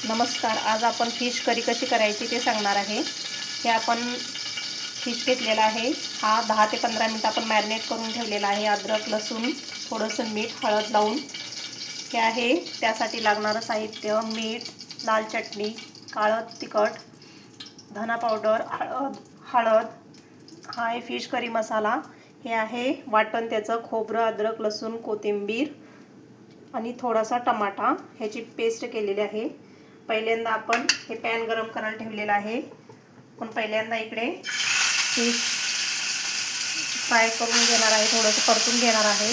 नमस्कार. आज आपण फिश करी कशी करायची ते सांगणार आहे. हे आपण फिश घेतलेला आहे. हा 10 ते 15 मिनिट आपण मॅरिनेट करून ठेवलेला आहे. अद्रक, लसूण, थोडंसं मीठ, हळद लावून हे आहे. त्यासाठी लागणारं साहित्य: मीठ, लाल चटणी, काळं तिखट, धना पावडर, हळद. हा आहे फिश करी मसाला. हे आहे वाटण त्याचं: खोबरं, अद्रक, लसूण, कोथिंबीर आणि थोडासा टमाटा. ह्याची पेस्ट केलेली आहे. पहिल्यांदा आपण हे पॅन गरम करायला ठेवलेलं आहे. पण पहिल्यांदा इकडे फिश फ्राय करून घेणार आहे, थोडंसं परतून घेणार आहे.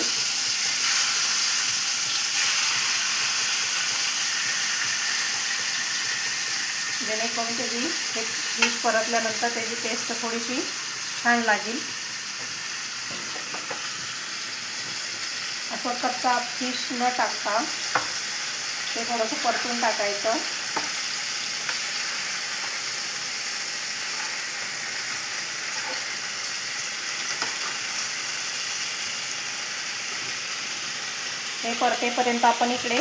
जेणेकरून त्याची हे फिश परतल्यानंतर त्याची टेस्ट थोडीशी छान लागेल. असं कच्चा फिश न टाकता ते थोडंसं परतून टाकायचं. हे परतेपर्यंत आपण इकडे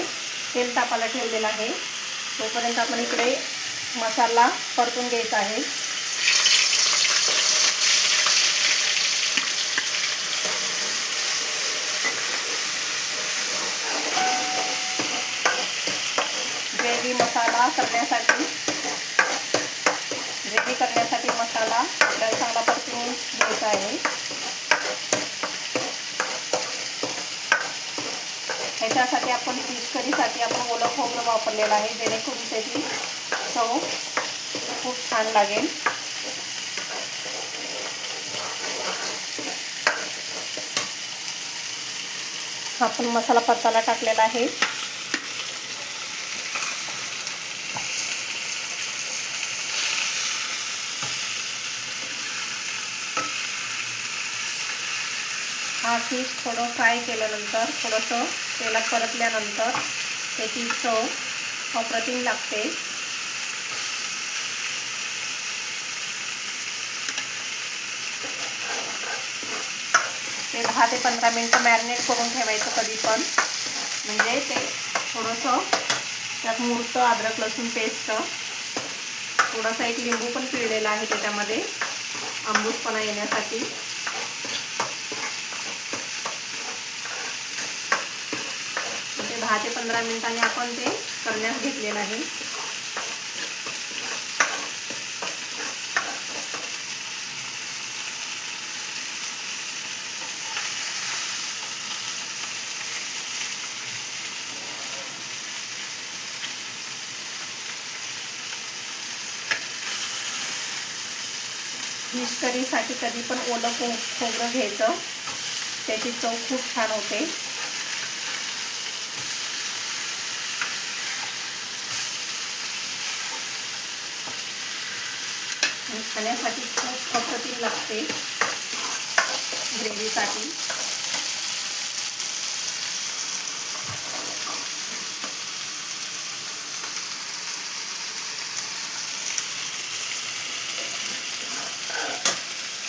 तेल तापायला ठेवलेलं आहे. तोपर्यंत आपण इकडे मसाला परतून घ्यायचा आहे. ग्रेव्ही करण्यासाठी मसाला आपल्याला चांगला परतून घ्यायचा आहे. ह्याच्यासाठी आपण फिश करीसाठी आपण ओलं खोबरं वापरलेलं आहे, जेणेकरून त्याची चव खूप छान लागेल. आपण मसाला परतायला टाकलेला आहे. हा फिश थोडं फ्राय केल्यानंतर, थोडंसं तेलात परतल्यानंतर त्याची चव अप्रतिम लागते. ते 10 ते 15 मिनिटं मॅरिनेट करून ठेवायचं कधी पण, म्हणजे ते थोडंसं त्यात मुरतं. अद्रक लसूण पेस्ट, थोडासा एक लिंबू पण पिळलेला आहे त्याच्यामध्ये आंबूसपणा येण्यासाठी. ते 10 ते 15 मिनिटांनी आपण ते करण्यास घेतलेलं आहे. फिश करीसाठी कधी पण ओलं खोबरं घ्यायचं, त्याची चव खूप छान होते. आणि खाण्यासाठी खूप अप्रतिम लागते ग्रेव्हीसाठी.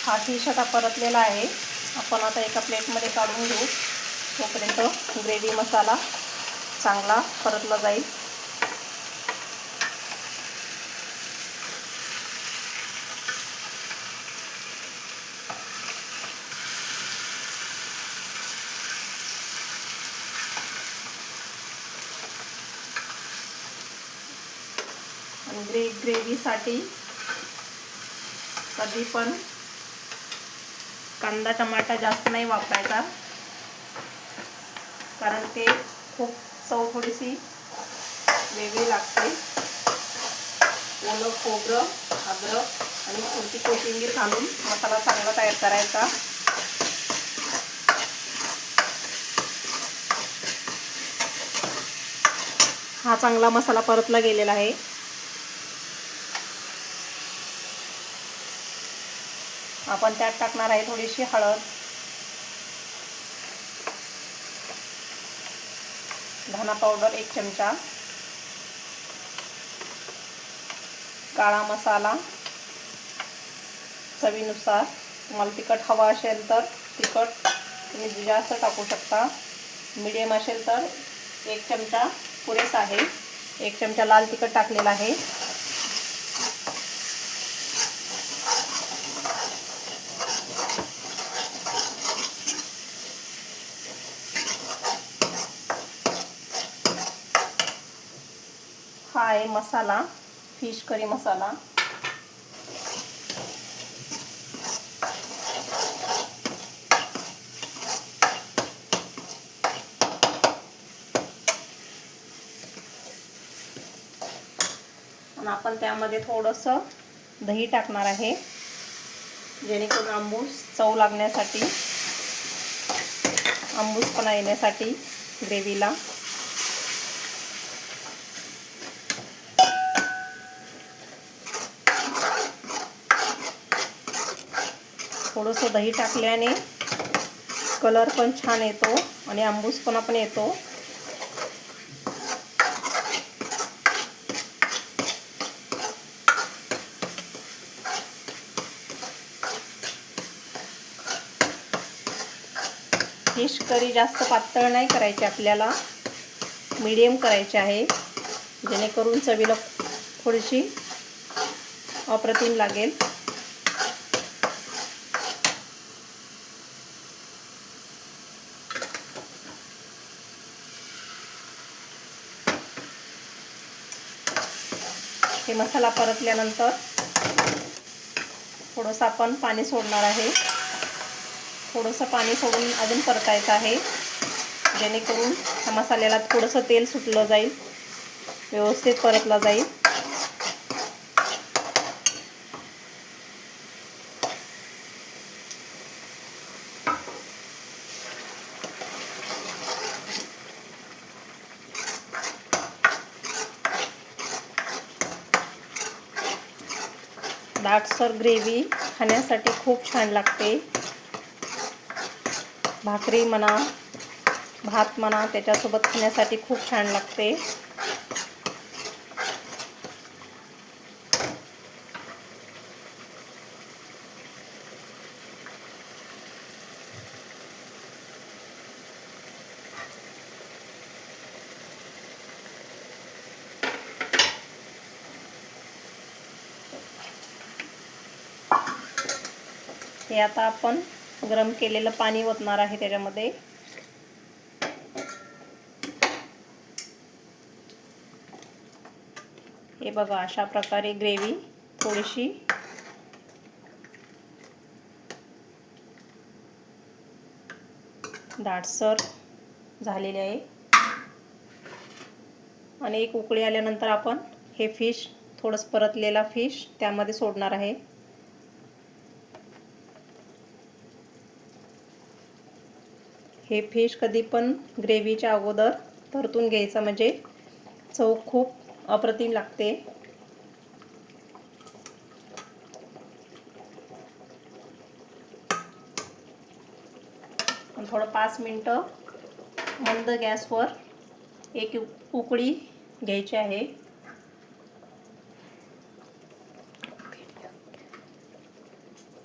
हा फिश आता परतलेला आहे. आपण आता एका प्लेटमध्ये काढून घेऊ. तोपर्यंत ग्रेव्ही मसाला चांगला परतला जाईल. आणि ग्रेव्हीसाठी कधी पण कांदा टमाटा जास्त नाही वापरायचा, कारण ते खूप चव थोडीशी वेगळी लागते. ओलं खोबरं, अद्रक आणि थोडी कोथिंबीर घालून मसाला चांगला तयार करायचा. हा चांगला मसाला परतला गेलेला आहे. आपण त्यात टाकणार आहे थोडीशी हळद, धना पावडर 1 चमचा, काळा मसाला चवीनुसार. तुम्हाला तिखट हवा असेल तर तिखट तुम्ही जास्त टाकू शकता. मीडियम असेल तर 1 चमचा पुरेसा आहे. 1 चमचा लाल तिखट टाकलेला आहे. हा आहे मसाला, फिश करी मसाला. आणि आपण त्यामध्ये थोडंसं दही टाकणार आहे, जेणेकरून आंबूस चव लागण्यासाठी, आंबूसपणा येण्यासाठी ग्रेव्हीला. थोडंसं दही टाकल्याने कलर पण छान येतो आणि आंबूसपणा पण येतो. फिश करी जास्त पातळ नाही करायची आपल्याला, मीडियम करायची आहे, जेणेकरून चवीला थोडीशी अप्रतिम लागेल. हे मसाला परतल्यानंतर थोडंसं आपण पाणी सोडणार आहे. थोडंसं पाणी सोडून अजून परतायचं आहे, जेणेकरून ह्या मसाल्याला थोडंसं तेल सुटलं जाईल, व्यवस्थित परतला जाईल. दाटसर ग्रेव्ही खाण्यासाठी खूप छान लागते. भाकरी म्हणा, भात म्हणा, त्याच्यासोबत खाण्यासाठी खूप छान लागते. हे आता आपण गरम केलेलं पाणी ओतणार आहे त्याच्यामध्ये. हे बघा, अशा प्रकारे ग्रेव्ही थोडीशी दाटसर झालेली आहे. आणि एक उकळी आल्यानंतर आपण हे फिश, थोडंसं परतलेला फिश त्यामध्ये सोडणार आहे. हे फिश कधी पण ग्रेव्हीच्या अगोदर परतून घ्यायचं, म्हणजे चव खूप अप्रतिम लागते. थोडं 5 मिनिटं मंद गॅसवर एक उकळी घ्यायची आहे.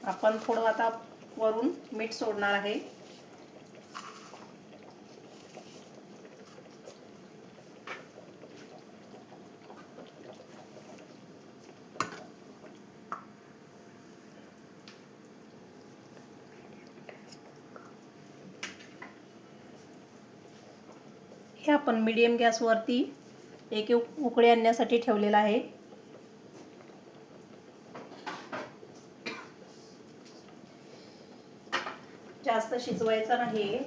आपण थोडं आता वरून मीठ सोडणार आहे. हे आपण मीडियम गॅसवरती एक उकळी आणण्यासाठी ठेवलेला आहे. जास्त शिजवायचा नाही.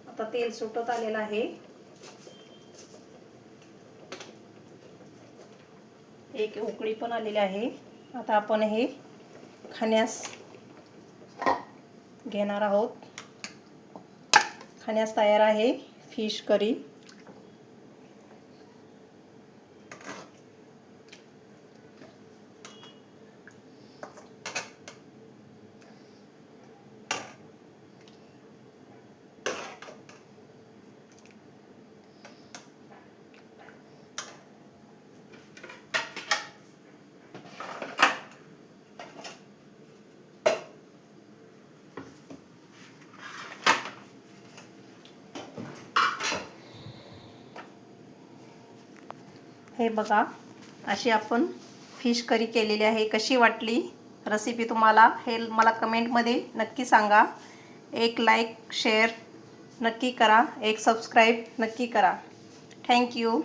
आता तेल सुटत आलेलं आहे. एक उकळी पण आलेली आहे. आता आपण हे खाण्यास घेणार आहोत. खाण्यास तयार आहे फिश करी. हे बघा, अशी आपण फिश करी केलेली आहे. कशी वाटली रेसिपी तुम्हाला हे मला कमेंटमध्ये नक्की सांगा. एक लाईक शेअर नक्की करा, एक सबस्क्राईब नक्की करा. थँक्यू.